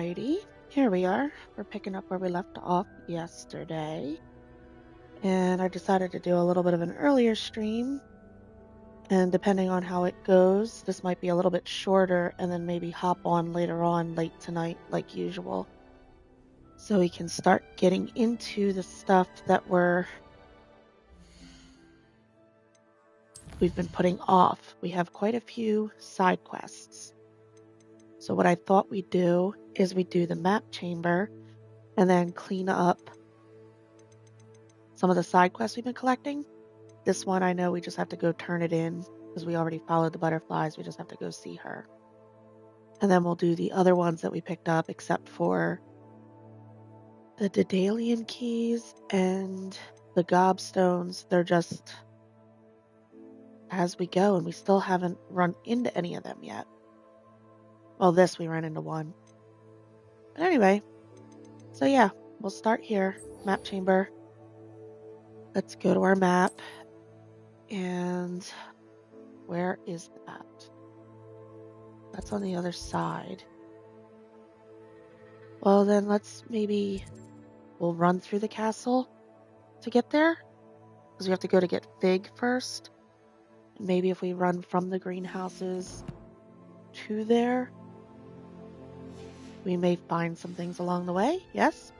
Alrighty, here we are. We're picking up where we left off yesterday. And I decided to do a little bit of an earlier stream. And depending on how it goes, this might be a little bit shorter and then maybe hop on later on late tonight like usual. So we can start getting into the stuff that we've been putting off. We have quite a few side quests. So what I thought we'd do is we'd do the map chamber and then clean up some of the side quests we've been collecting. This one I know we just have to go turn it in because we already followed the butterflies. We just have to go see her. And then we'll do the other ones that we picked up except for the Daedalian keys and the gobstones. They're just as we go, and we still haven't run into any of them yet. Well, this we ran into one. But anyway, so yeah, we'll start here. Map chamber. Let's go to our map. And where is that? That's on the other side. Well, then we'll run through the castle to get there. Because we have to go to get Fig first. Maybe if we run from the greenhouses to there, we may find some things along the way, yes?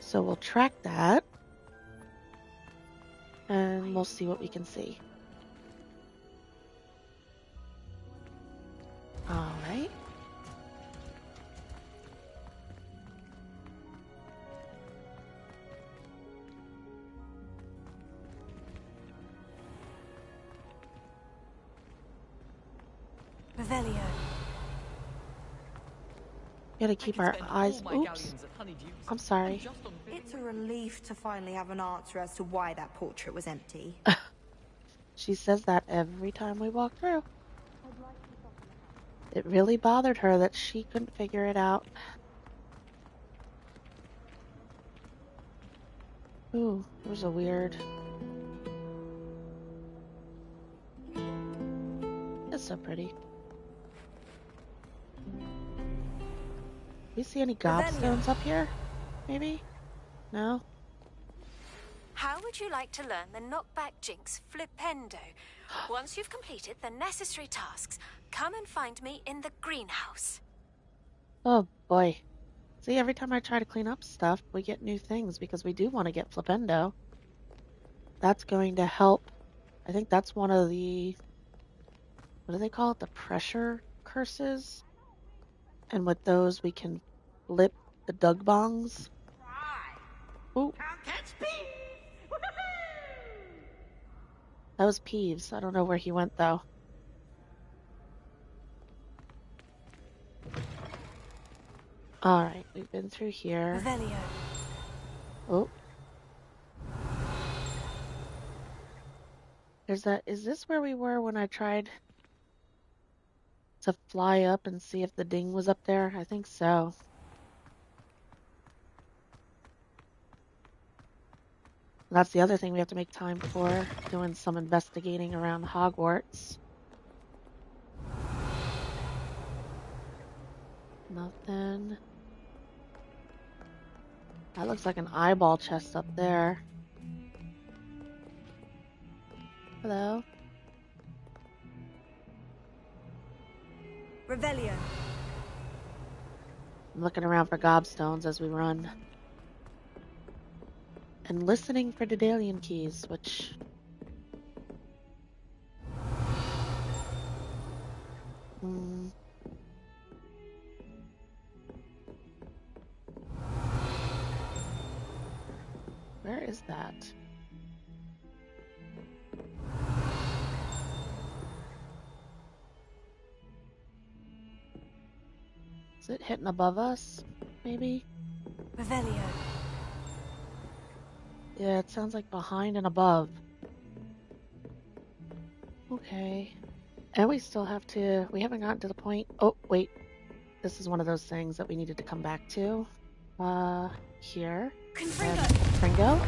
So we'll track that, and we'll see what we can see. Alright. Revelio. Gotta keep our eyes. Oops. I'm sorry. It's a relief to finally have an answer as to why that portrait was empty. She says that every time we walk through. It really bothered her that she couldn't figure it out. Ooh, there's a weird... It's so pretty. Do you see any gobstones up here? Maybe? No? How would you like to learn the knockback jinx flipendo? Once you've completed the necessary tasks, come and find me in the greenhouse. Oh boy. See, every time I try to clean up stuff, we get new things because we do want to get flipendo. That's going to help. I think that's one of the... What do they call it? The pressure curses? And with those, we can flip the dugbongs. Ooh. That was Peeves. I don't know where he went, though. Alright, we've been through here. Revelio. Oh. Is this where we were when I tried to fly up and see if the ding was up there? I think so. That's the other thing we have to make time for, doing some investigating around Hogwarts. Nothing. That looks like an eyeball chest up there. Hello? Revelio. I'm looking around for gobstones as we run. And listening for Daedalian keys, which... Where is that? Is it hitting above us, maybe? Revelio. Yeah, it sounds like behind and above. Okay. And we still have to... We haven't gotten to the point... Oh, wait. This is one of those things that we needed to come back to. Here. Fringo.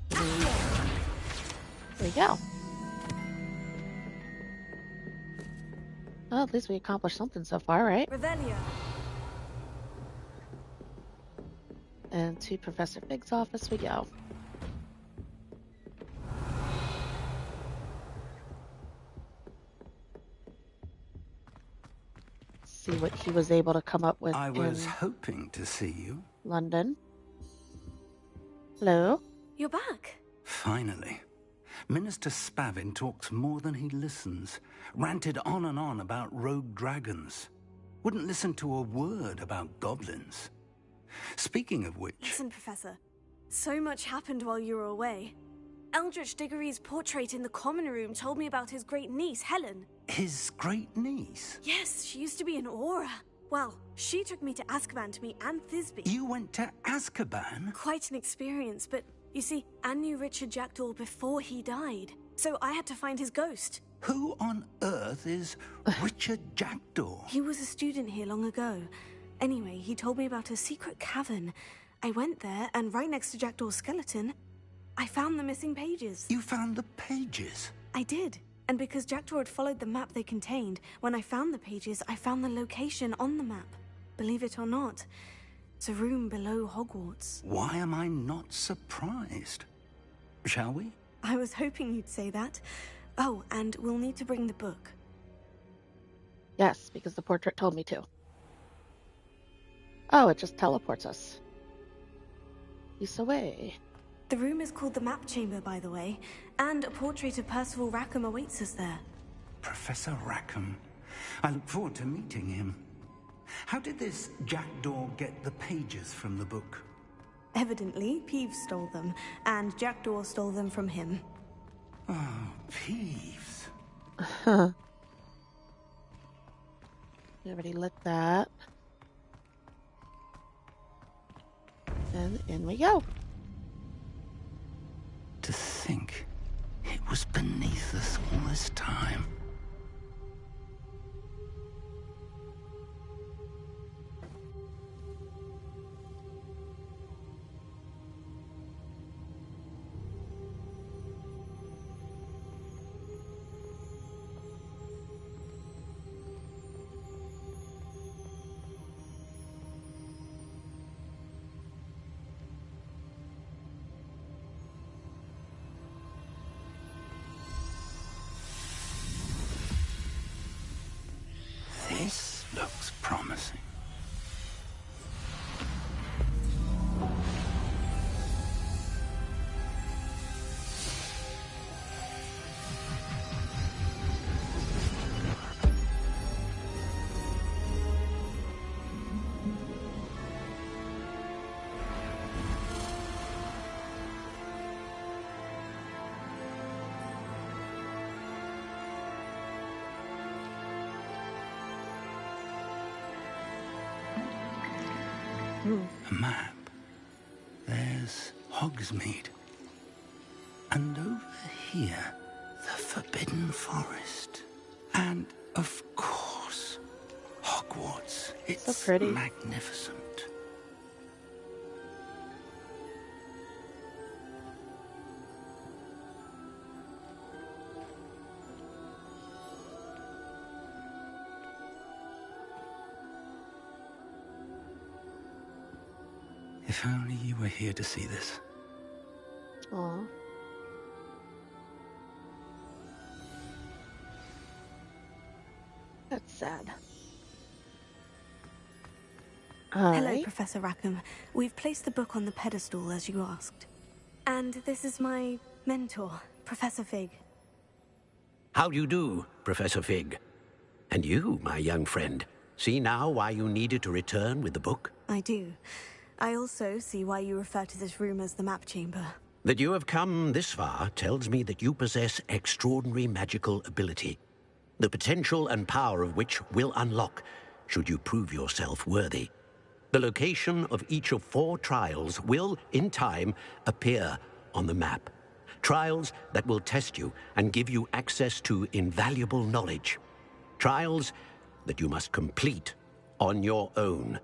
There we go. Oh, Well, at least we accomplished something so far, right? Revelio. And to Professor Fig's office we go. See what he was able to come up with I was in hoping to see you. London. Hello? You're back. Finally. Minister Spavin talks more than he listens. Ranted on and on about rogue dragons. Wouldn't listen to a word about goblins. Speaking of which... Listen, Professor. So much happened while you were away. Eldritch Diggory's portrait in the common room told me about his great niece, Helen. His great niece? Yes, she used to be an Aura. Well, she took me to Azkaban to meet Anne Thisbe. You went to Azkaban? Quite an experience, but you see, Anne knew Richard Jackdaw before he died. So I had to find his ghost. Who on earth is Richard Jackdaw? He was a student here long ago. Anyway, he told me about a secret cavern. I went there, and right next to Jackdaw's skeleton, I found the missing pages. You found the pages? I did. And because Jackdaw had followed the map they contained, when I found the pages, I found the location on the map. Believe it or not, it's a room below Hogwarts. Why am I not surprised? Shall we? I was hoping you'd say that. Oh, and we'll need to bring the book. Yes, because the portrait told me to. Oh, it just teleports us. He's away. The room is called the Map Chamber, by the way, and a portrait of Percival Rackham awaits us there. Professor Rackham. I look forward to meeting him. How did this Jackdaw get the pages from the book? Evidently, Peeves stole them, and Jackdaw stole them from him. Oh, Peeves. We already lit that. And in we go. To think it was beneath us all this time. This looks promising. A map. There's Hogsmeade. And over here, the Forbidden Forest. And, of course, Hogwarts. It's So pretty. magnificent. If only you were here to see this. Aw. That's sad. Hello, Alright. Professor Rackham. We've placed the book on the pedestal, as you asked. And this is my mentor, Professor Fig. How do you do, Professor Fig? And you, my young friend, see now why you needed to return with the book? I do. I also see why you refer to this room as the Map Chamber. That you have come this far tells me that you possess extraordinary magical ability, the potential and power of which will unlock should you prove yourself worthy. The location of each of 4 trials will, in time, appear on the map. Trials that will test you and give you access to invaluable knowledge. Trials that you must complete on your own.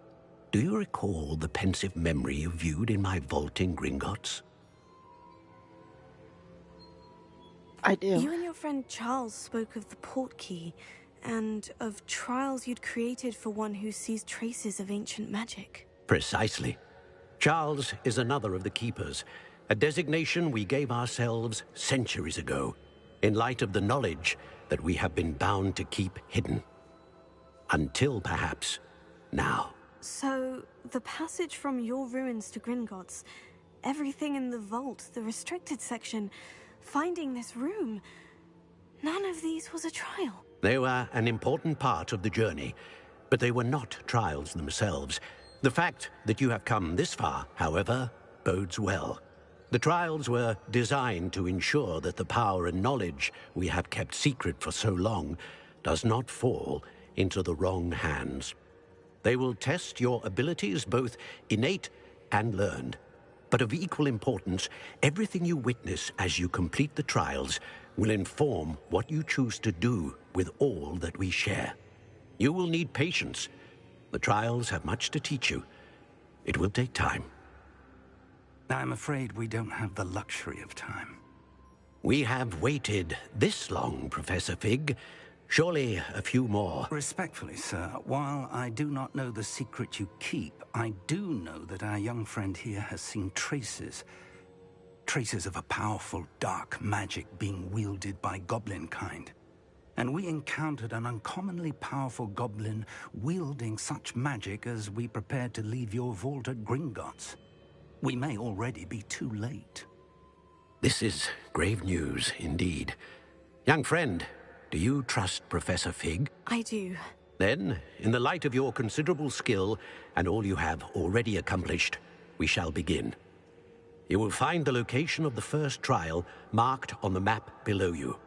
Do you recall the pensive memory you viewed in my vault in Gringotts? I do. You and your friend Charles spoke of the port key. and of trials you'd created for one who sees traces of ancient magic. Precisely. Charles is another of the Keepers, a designation we gave ourselves centuries ago, in light of the knowledge that we have been bound to keep hidden. Until, perhaps, now. So, the passage from your ruins to Gringotts, everything in the vault, the restricted section, finding this room, none of these was a trial. They were an important part of the journey, but they were not trials themselves. The fact that you have come this far, however, bodes well. The trials were designed to ensure that the power and knowledge we have kept secret for so long does not fall into the wrong hands. They will test your abilities, both innate and learned. But of equal importance, everything you witness as you complete the trials will inform what you choose to do with all that we share. You will need patience. The trials have much to teach you. It will take time. I'm afraid we don't have the luxury of time. We have waited this long, Professor Fig. Surely a few more. Respectfully, sir, while I do not know the secret you keep, I do know that our young friend here has seen traces of a powerful dark magic being wielded by goblin kind. And we encountered an uncommonly powerful goblin wielding such magic as we prepared to leave your vault at Gringotts. We may already be too late. This is grave news, indeed. Young friend, do you trust Professor Fig? I do. Then, in the light of your considerable skill and all you have already accomplished, we shall begin. You will find the location of the first trial marked on the map below you.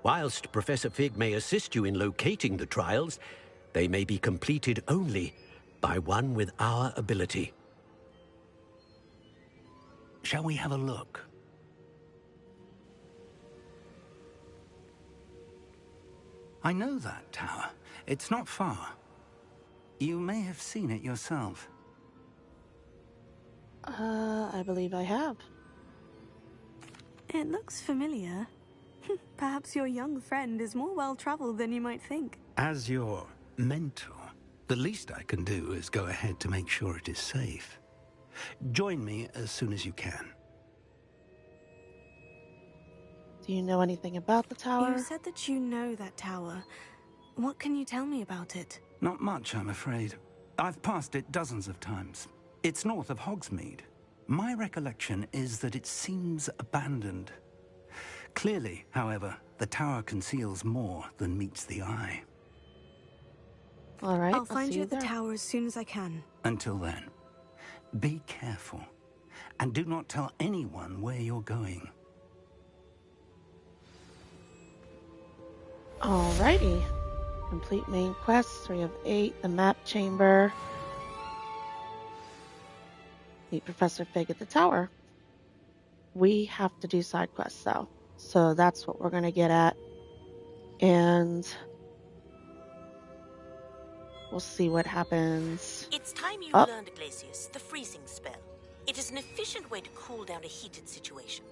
Whilst Professor Fig may assist you in locating the trials, they may be completed only by one with our ability. Shall we have a look? I know that tower. It's not far. You may have seen it yourself. I believe I have. It looks familiar. Perhaps your young friend is more well-traveled than you might think. As your mentor, the least I can do is go ahead to make sure it is safe. Join me as soon as you can. Do you know anything about the tower? You said that you know that tower. What can you tell me about it? Not much, I'm afraid. I've passed it dozens of times. It's north of Hogsmeade. My recollection is that it seems abandoned. Clearly, however, the tower conceals more than meets the eye. All right, I'll find see you at the there. tower as soon as I can. Until then, be careful, and do not tell anyone where you're going. Alrighty. Complete main quest, 3 of 8, the map chamber. Meet Professor Fig at the tower. We have to do side quests though. So that's what we're going to get at. And we'll see what happens. It's time you Oh. learned, Glacius, the freezing spell. It is an efficient way to cool down a heated situation.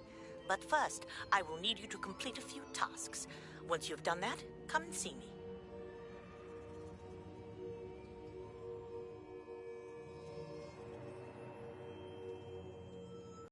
But first, I will need you to complete a few tasks. Once you've done that, come and see me.